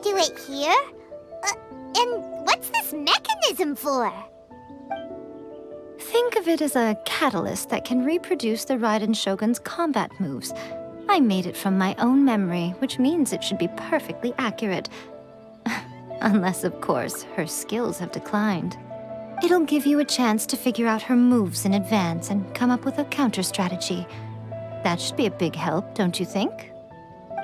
do it here? And what's this mechanism for? Think of it as a catalyst that can reproduce the Raiden Shogun's combat moves. I made it from my own memory, which means it should be perfectly accurate. Unless, of course, her skills have declined. It'll give you a chance to figure out her moves in advance and come up with a counter-strategy. That should be a big help, don't you think?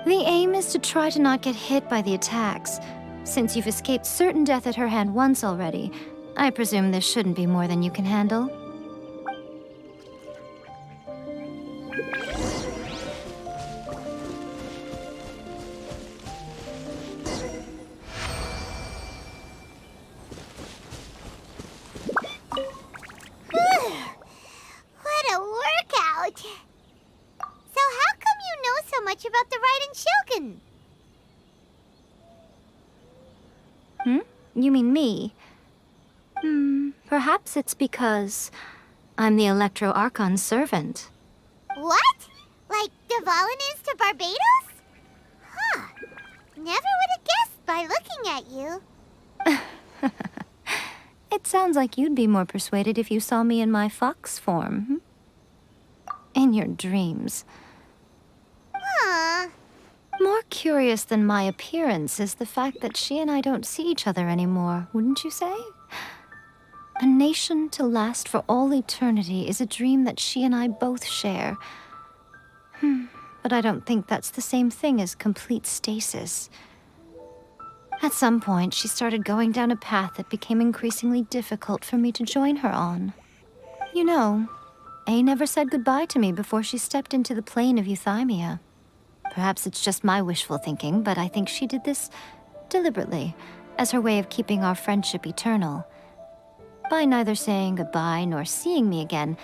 The aim is to try to not get hit by the attacks. Since you've escaped certain death at her hand once already, I presume this shouldn't be more than you can handle. What a workout! So how come you know so much about the Raiden Shogun? You mean me? Perhaps it's because I'm the Electro Archon's servant. What? Like Dvalin is to Barbados? Huh. Never would have guessed by looking at you. It sounds like you'd be more persuaded if you saw me in my fox form. In your dreams. Huh. More curious than my appearance is the fact that she and I don't see each other anymore, wouldn't you say? A nation to last for all eternity is a dream that she and I both share. But I don't think that's the same thing as complete stasis. At some point, she started going down a path that became increasingly difficult for me to join her on. You know, A never said goodbye to me before she stepped into the plane of euthymia. Perhaps it's just my wishful thinking, but I think she did this deliberately, as her way of keeping our friendship eternal. By neither saying goodbye nor seeing me again,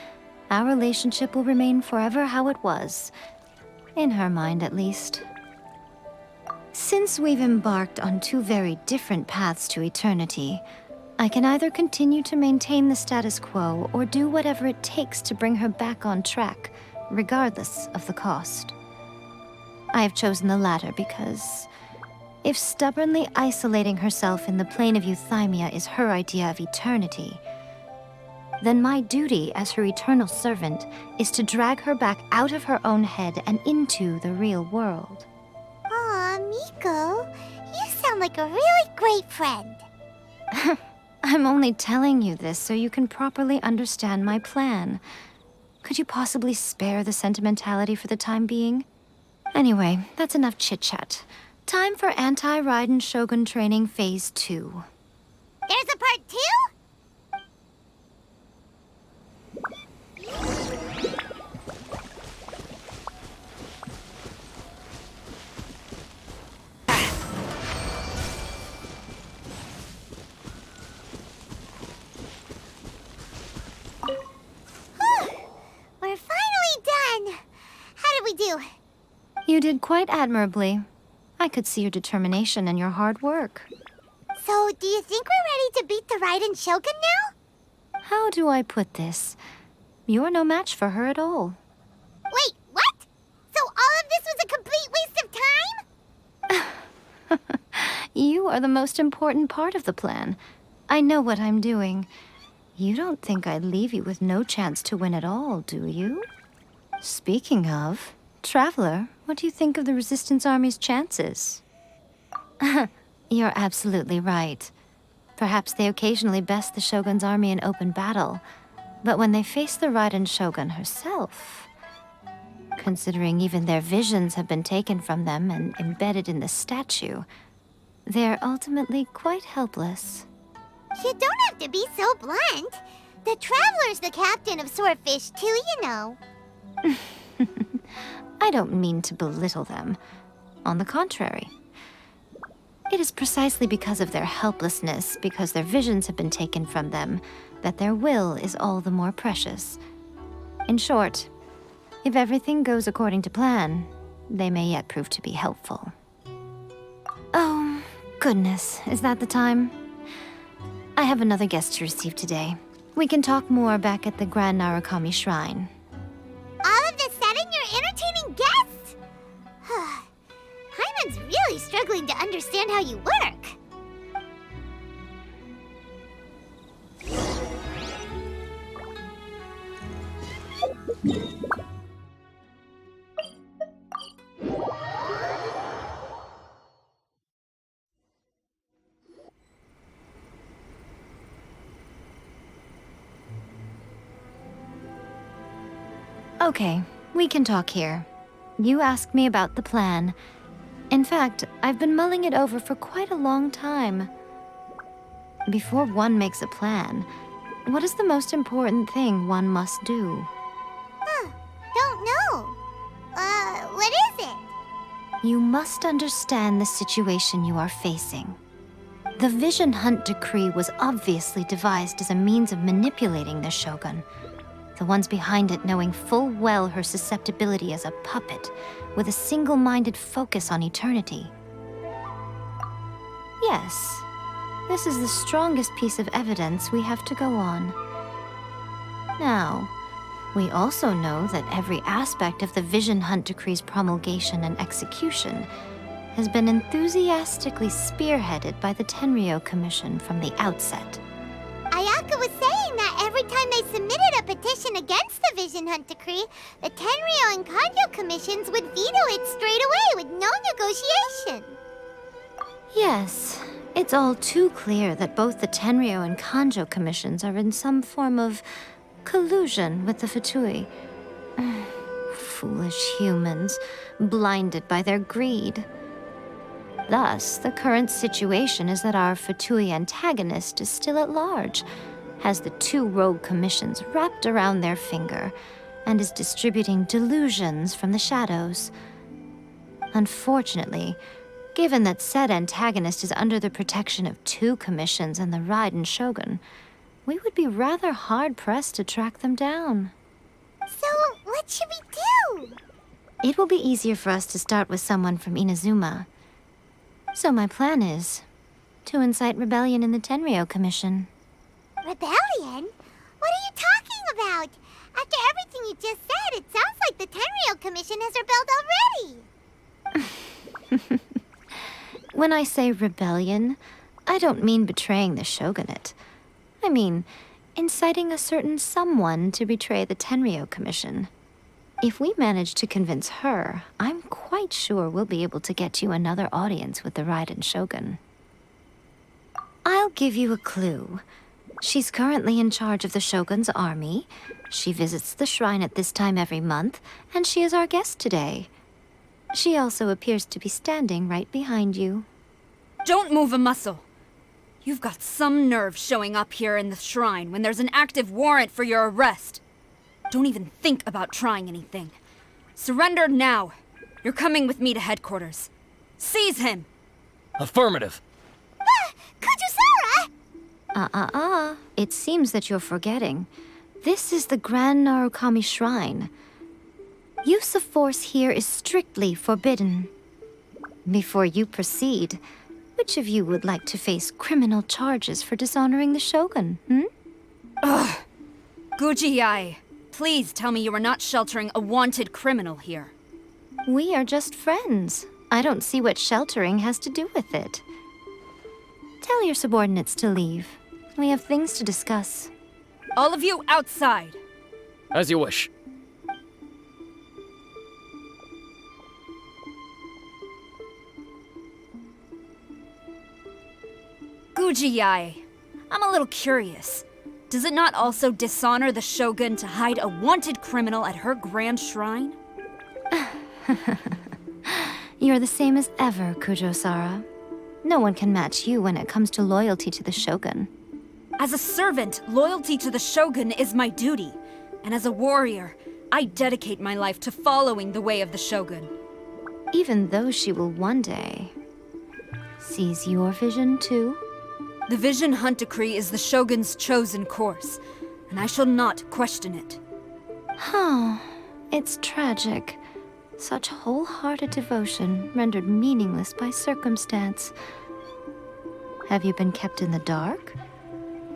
our relationship will remain forever how it was. In her mind, at least. Since we've embarked on two very different paths to eternity, I can either continue to maintain the status quo or do whatever it takes to bring her back on track, regardless of the cost. I have chosen the latter because if stubbornly isolating herself in the plane of euthymia is her idea of eternity, then my duty as her eternal servant is to drag her back out of her own head and into the real world. Aw, Miko, you sound like a really great friend. I'm only telling you this so you can properly understand my plan. Could you possibly spare the sentimentality for the time being? Anyway, that's enough chit-chat. Time for Anti-Raiden Shogun Training Phase 2. There's a part 2? We're finally done. How did we do? You did quite admirably. I could see your determination and your hard work. So, do you think we're ready to beat the Raiden Shogun now? How do I put this? You're no match for her at all. Wait, what? So all of this was a complete waste of time? You are the most important part of the plan. I know what I'm doing. You don't think I'd leave you with no chance to win at all, do you? Speaking of, Traveler, what do you think of the Resistance Army's chances? You're absolutely right. Perhaps they occasionally best the Shogun's army in open battle, but when they face the Raiden Shogun herself, considering even their visions have been taken from them and embedded in the statue, they're ultimately quite helpless. You don't have to be so blunt. The Traveler's the captain of Swordfish too, you know. I don't mean to belittle them. On the contrary. It is precisely because of their helplessness, because their visions have been taken from them, that their will is all the more precious. In short, if everything goes according to plan, they may yet prove to be helpful. Oh, goodness, is that the time? I have another guest to receive today. We can talk more back at the Grand Narukami Shrine. All of a sudden, you're entertaining guests? Hyman's really struggling to understand how you work. Okay, we can talk here. You asked me about the plan. In fact, I've been mulling it over for quite a long time. Before one makes a plan, what is the most important thing one must do? Don't know. What is it? You must understand the situation you are facing. The Vision Hunt Decree was obviously devised as a means of manipulating the Shogun, the ones behind it knowing full well her susceptibility as a puppet, with a single-minded focus on eternity. Yes, this is the strongest piece of evidence we have to go on. Now, we also know that every aspect of the Vision Hunt Decree's promulgation and execution has been enthusiastically spearheaded by the Tenryou Commission from the outset. Ayaka was saying that every time they submitted a petition against the Vision Hunt Decree, the Tenryou and Kanjo commissions would veto it straight away with no negotiation. Yes, it's all too clear that both the Tenryou and Kanjo commissions are in some form of collusion with the Fatui. Foolish humans, blinded by their greed. Thus, the current situation is that our Fatui antagonist is still at large, has the two rogue commissions wrapped around their finger, and is distributing delusions from the shadows. Unfortunately, given that said antagonist is under the protection of two commissions and the Raiden Shogun, we would be rather hard-pressed to track them down. So, what should we do? It will be easier for us to start with someone from Inazuma. So my plan is to incite rebellion in the Tenryou Commission. Rebellion? What are you talking about? After everything you just said, it sounds like the Tenryou Commission has rebelled already. When I say rebellion, I don't mean betraying the shogunate. I mean inciting a certain someone to betray the Tenryou Commission. If we manage to convince her, I'm quite sure we'll be able to get you another audience with the Raiden Shogun. I'll give you a clue. She's currently in charge of the Shogun's army. She visits the shrine at this time every month, and she is our guest today. She also appears to be standing right behind you. Don't move a muscle. You've got some nerve showing up here in the shrine when there's an active warrant for your arrest. Don't even think about trying anything. Surrender now. You're coming with me to headquarters. Seize him! Affirmative. Kujusara! It seems that you're forgetting. This is the Grand Narukami Shrine. Use of force here is strictly forbidden. Before you proceed, which of you would like to face criminal charges for dishonoring the Shogun, Ugh! Guji-ai, please tell me you are not sheltering a wanted criminal here. We are just friends. I don't see what sheltering has to do with it. Tell your subordinates to leave. We have things to discuss. All of you outside! As you wish. Guji-ai, I'm a little curious. Does it not also dishonor the Shogun to hide a wanted criminal at her grand shrine? You're the same as ever, Kujo-sara. No one can match you when it comes to loyalty to the Shogun. As a servant, loyalty to the Shogun is my duty. And as a warrior, I dedicate my life to following the way of the Shogun. Even though she will one day seize your vision too? The Vision Hunt Decree is the Shogun's chosen course, and I shall not question it. It's tragic. Such wholehearted devotion rendered meaningless by circumstance. Have you been kept in the dark?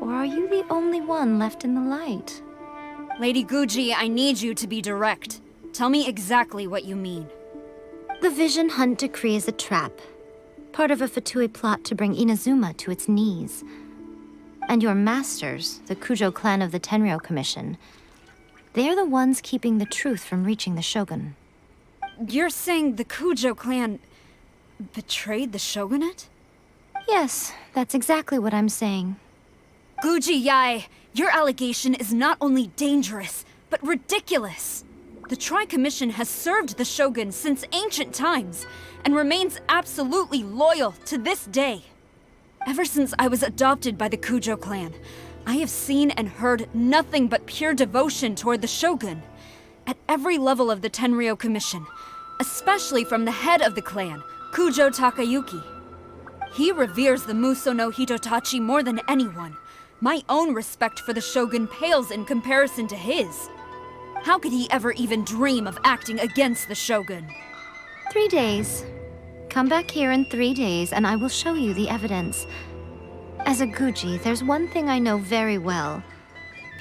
Or are you the only one left in the light? Lady Guji, I need you to be direct. Tell me exactly what you mean. The Vision Hunt Decree is a trap. Part of a Fatui plot to bring Inazuma to its knees. And your masters, the Kujo clan of the Tenryou Commission, they're the ones keeping the truth from reaching the Shogun. You're saying the Kujo clan betrayed the shogunate? Yes, that's exactly what I'm saying. Guji Yae, your allegation is not only dangerous, but ridiculous. The Tri-Commission has served the shogun since ancient times, and remains absolutely loyal to this day. Ever since I was adopted by the Kujo clan, I have seen and heard nothing but pure devotion toward the shogun. At every level of the Tenryou Commission, especially from the head of the clan, Kujo Takayuki. He reveres the Muso no Hitotachi more than anyone. My own respect for the shogun pales in comparison to his. How could he ever even dream of acting against the shogun? 3 days. Come back here in 3 days and I will show you the evidence. As a Guji, there's one thing I know very well.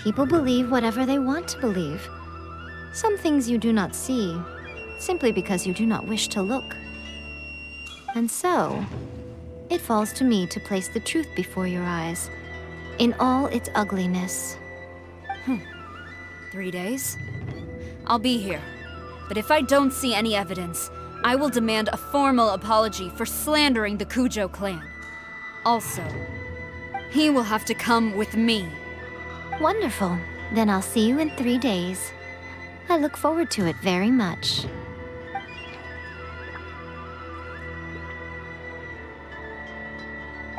People believe whatever they want to believe. Some things you do not see, simply because you do not wish to look. And so, it falls to me to place the truth before your eyes, in all its ugliness. 3 days? I'll be here. But if I don't see any evidence, I will demand a formal apology for slandering the Kujo clan. Also, he will have to come with me. Wonderful. Then I'll see you in 3 days. I look forward to it very much.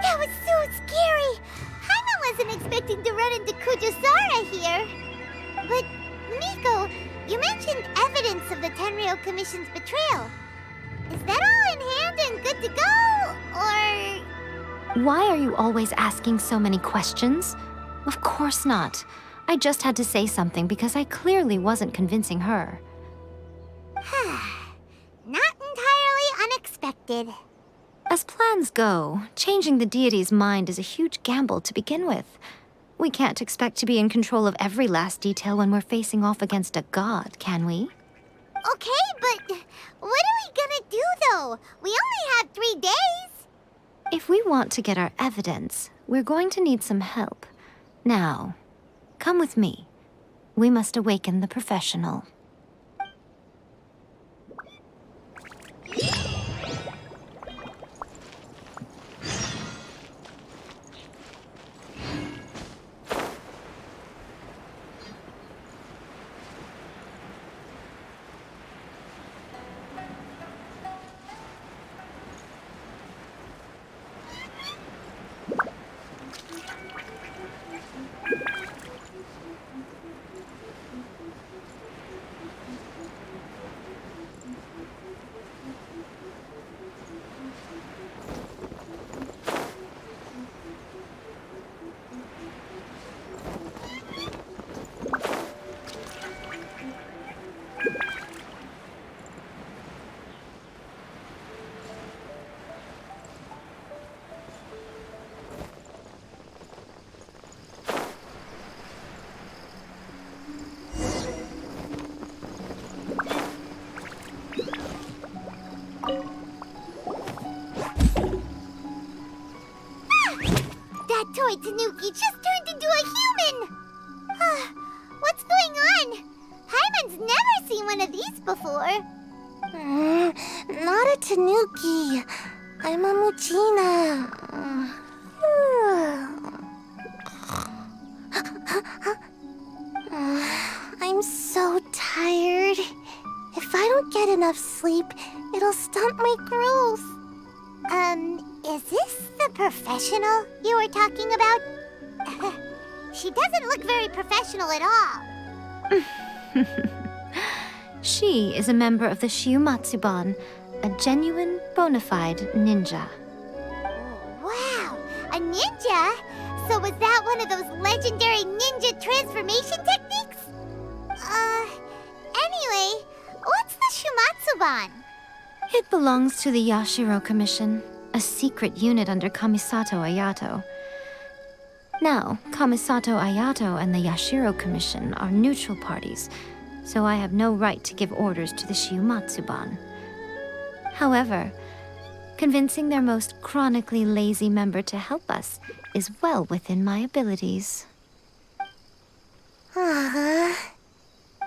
That was so scary! Paimon wasn't expecting to run into Kujusara here. But, Miko, you mentioned evidence of the Tenryou Commission's betrayal. Is that all in hand and good to go, or...? Why are you always asking so many questions? Of course not. I just had to say something because I clearly wasn't convincing her. Not entirely unexpected. As plans go, changing the deity's mind is a huge gamble to begin with. We can't expect to be in control of every last detail when we're facing off against a god, can we? Okay, but what are we gonna do, though? We only have 3 days. If we want to get our evidence, we're going to need some help. Now, come with me. We must awaken the professional. That toy Tanuki just turned into a human! What's going on? Paimon's never seen one of these before. Not a Tanuki. I'm a Muchina. I'm so tired. If I don't get enough sleep, it'll stunt my growth. Is this the professional you were talking about? She doesn't look very professional at all. She is a member of the Shiumatsuban, a genuine, bona fide ninja. Wow, a ninja? So was that one of those legendary ninja transformation techniques? Anyway, what's the Shumatsuban? It belongs to the Yashiro Commission, a secret unit under Kamisato Ayato. Now, Kamisato Ayato and the Yashiro Commission are neutral parties, so I have no right to give orders to the Shiumatsuban. However, Convincing their most chronically lazy member to help us is well within my abilities.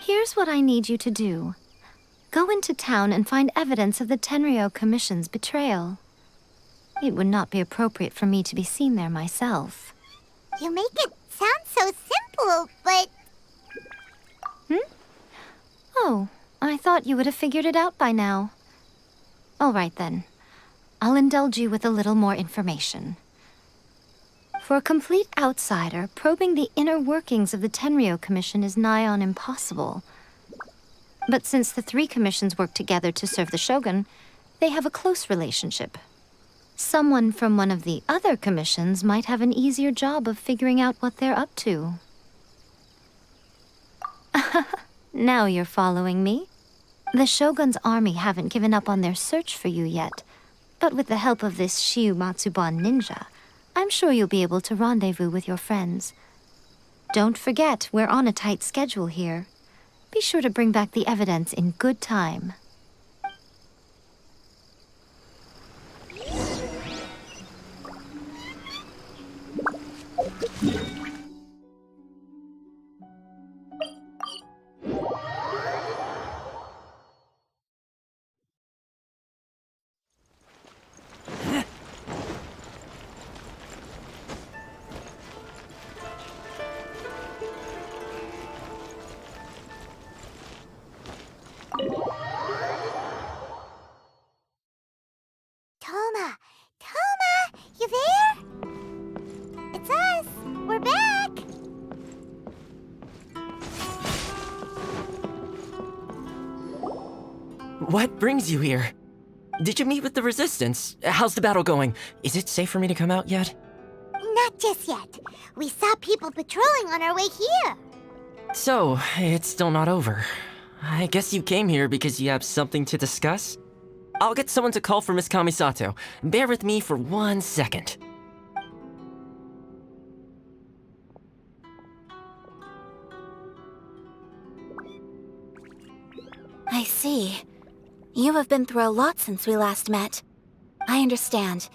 Here's what I need you to do. Go into town and find evidence of the Tenryou Commission's betrayal. It would not be appropriate for me to be seen there myself. You make it sound so simple, but... Oh, I thought you would have figured it out by now. All right then. I'll indulge you with a little more information. For a complete outsider, probing the inner workings of the Tenryou Commission is nigh on impossible. But since the three commissions work together to serve the Shogun, they have a close relationship. Someone from one of the other commissions might have an easier job of figuring out what they're up to. Now you're following me. The Shogun's army haven't given up on their search for you yet, but with the help of this Shiu Matsuban ninja, I'm sure you'll be able to rendezvous with your friends. Don't forget, we're on a tight schedule here. Be sure to bring back the evidence in good time. Toma, you there? It's us. We're back. What brings you here? Did you meet with the Resistance? How's the battle going? Is it safe for me to come out yet? Not just yet. We saw people patrolling on our way here. So, it's still not over. I guess you came here because you have something to discuss? I'll get someone to call for Miss Kamisato. Bear with me for 1 second. I see. You have been through a lot since we last met. I understand.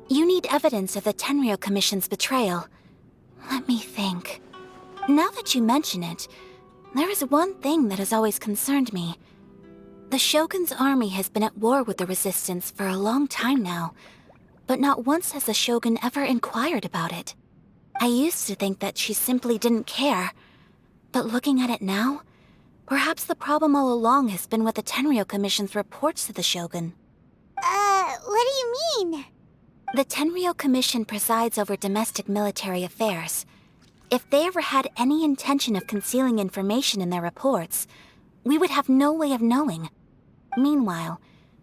You need evidence of the Tenryou Commission's betrayal. Let me think. Now that you mention it, there is one thing that has always concerned me. The Shogun's army has been at war with the Resistance for a long time now, but not once has the Shogun ever inquired about it. I used to think that she simply didn't care, but looking at it now, perhaps the problem all along has been with the Tenryou Commission's reports to the Shogun. What do you mean? The Tenryou Commission presides over domestic military affairs. If they ever had any intention of concealing information in their reports, we would have no way of knowing. Meanwhile,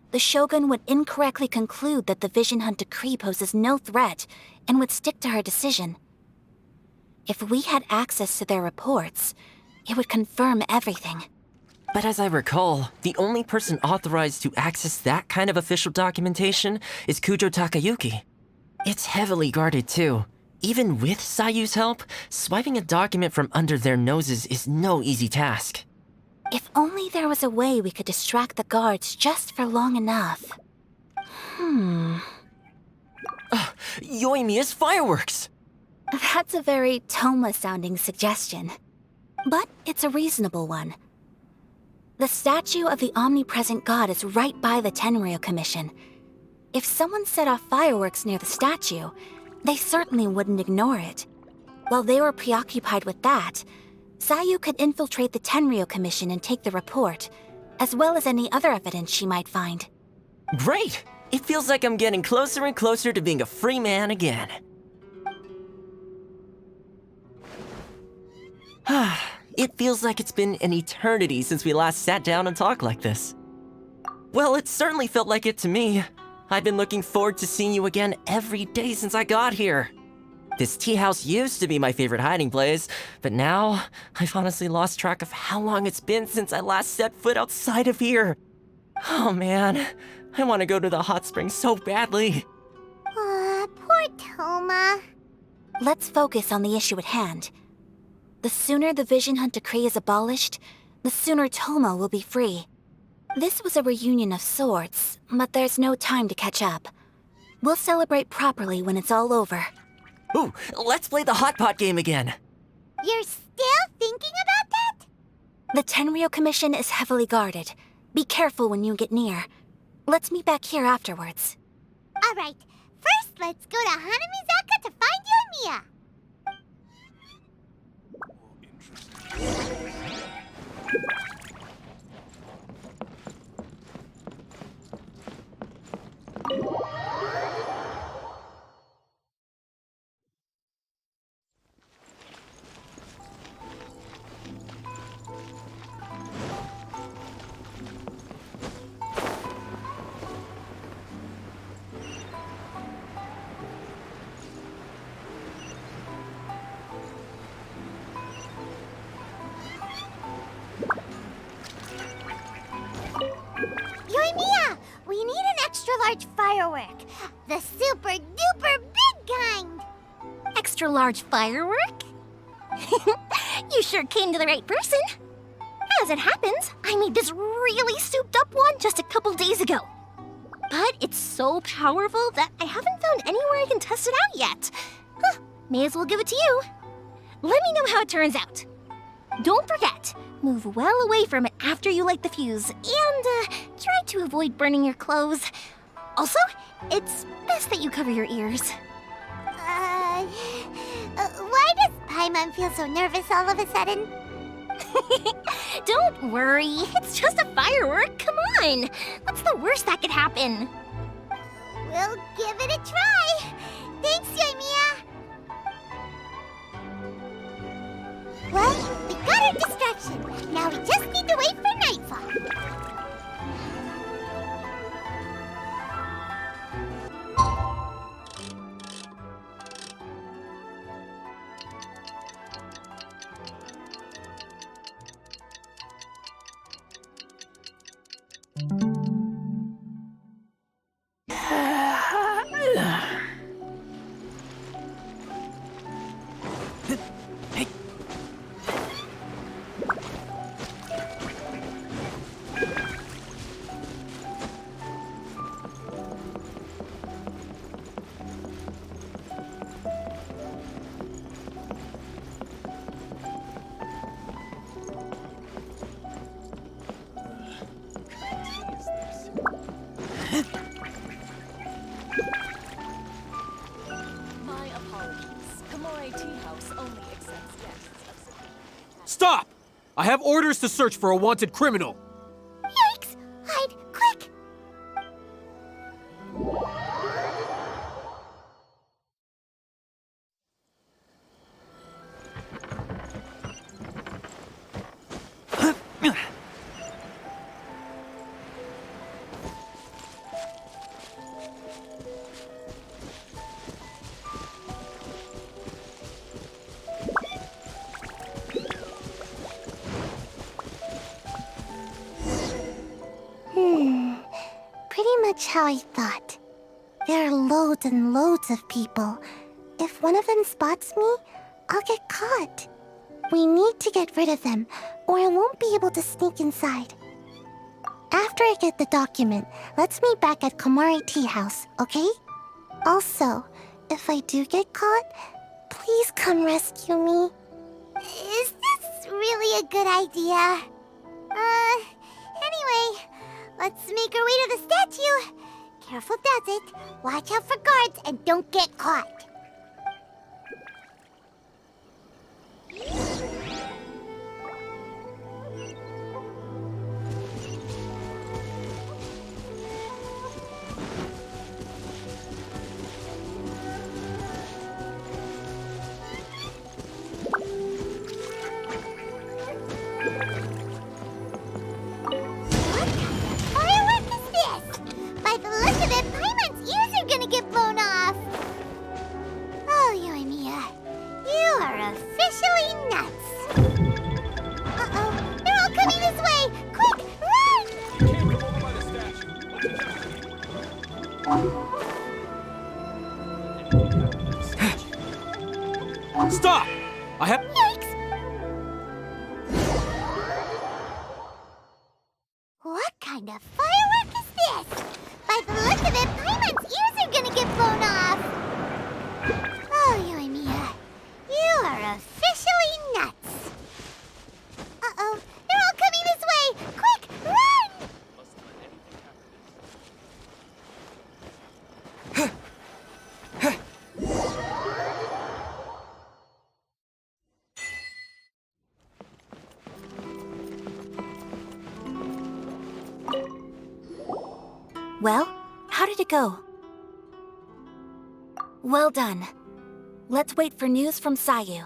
the Shogun would incorrectly conclude that the Vision Hunt decree poses no threat and would stick to her decision. If we had access to their reports, it would confirm everything. But as I recall, the only person authorized to access that kind of official documentation is Kujo Takayuki. It's heavily guarded too. Even with Sayu's help, swiping a document from under their noses is no easy task. If only there was a way we could distract the guards just for long enough. Yoimiya's fireworks! That's a very Toma-sounding suggestion. But it's a reasonable one. The statue of the omnipresent god is right by the Tenryou Commission. If someone set off fireworks near the statue, they certainly wouldn't ignore it. While they were preoccupied with that, Sayu could infiltrate the Tenryou Commission and take the report, as well as any other evidence she might find. Great! It feels like I'm getting closer and closer to being a free man again. It feels like it's been an eternity since we last sat down and talked like this. Well, it certainly felt like it to me. I've been looking forward to seeing you again every day since I got here. This tea house used to be my favorite hiding place, but now I've honestly lost track of how long it's been since I last set foot outside of here. Oh man, I want to go to the hot springs so badly. Poor Toma. Let's focus on the issue at hand. The sooner the Vision Hunt decree is abolished, the sooner Toma will be free. This was a reunion of sorts, but there's no time to catch up. We'll celebrate properly when it's all over. Ooh, let's play the hot pot game again. You're still thinking about that? The Tenryou Commission is heavily guarded. Be careful when you get near. Let's meet back here afterwards. Alright, first let's go to Hanamizaka to find Yoimiya. Yoimiya, we need an extra large firework. The super duper big kind. Extra large firework? You sure came to the right person. As it happens, I made this really souped up one just a couple days ago. But it's so powerful that I haven't found anywhere I can test it out yet. Huh, may as well give it to you. Let me know how it turns out. Don't forget, move well away from it after you light the fuse, and try to avoid burning your clothes. Also, it's best that you cover your ears. Why does Paimon feel so nervous all of a sudden? Don't worry, it's just a firework, come on! What's the worst that could happen? We'll give it a try. Thanks, Yoimiya. Well, we got our distraction. Now we just need to wait for nightfall. Stop! I have orders to search for a wanted criminal. Yikes! Hide, quick! Pretty much how I thought. There are loads and loads of people. If one of them spots me, I'll get caught. We need to get rid of them, or I won't be able to sneak inside. After I get the document, let's meet back at Komari Tea House, okay? Also, if I do get caught, please come rescue me. Is this really a good idea? Anyway, let's make our way to the statue. Careful does it. Watch out for guards and don't get caught. By the look of it, Paimon's ears are gonna get blown off. Oh, Yoimiya, you are officially nuts. Uh-oh, they're all coming this way. Quick, run! Stop! I have... Yikes! What kind of firework is this? By the look of it, Paimon's ears are gonna get blown off! Oh, Yoimiya, you are officially nuts! Uh-oh, they're all coming this way! Quick, run! Well, how did it go? Well done. Let's wait for news from Sayu.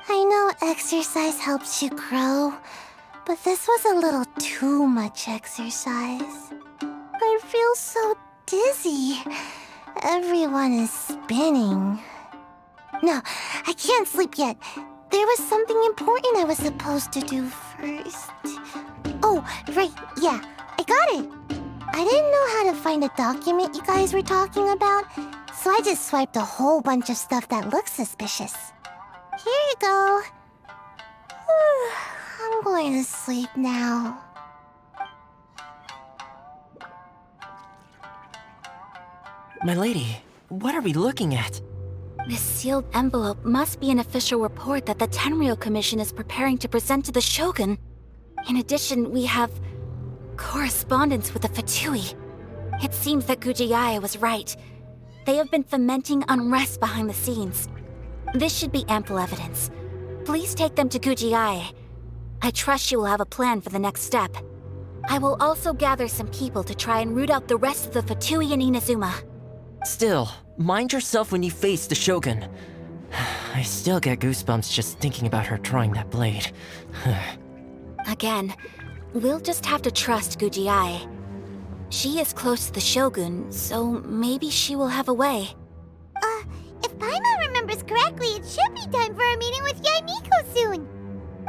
I know exercise helps you grow, but this was a little too much exercise. I feel so dizzy. Everyone is spinning. No, I can't sleep yet. There was something important I was supposed to do first. Oh, right, yeah, I got it. I didn't know how to find a document you guys were talking about, so I just swiped a whole bunch of stuff that looks suspicious. Here you go. I'm going to sleep now. My lady, what are we looking at? This sealed envelope must be an official report that the Tenryou Commission is preparing to present to the Shogun. In addition, we have correspondence with the Fatui. It seems that Gujiae was right. They have been fomenting unrest behind the scenes. This should be ample evidence. Please take them to Gujiae. I trust she will have a plan for the next step. I will also gather some people to try and root out the rest of the Fatui in Inazuma. Still, mind yourself when you face the Shogun. I still get goosebumps just thinking about her drawing that blade. Again, we'll just have to trust Gujiae. She is close to the Shogun, so maybe she will have a way. If Paimon remembers correctly, it should be time for a meeting with Yaimiko soon.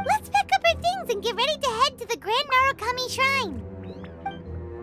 Let's pack up our things and get ready to head to the Grand Narukami Shrine.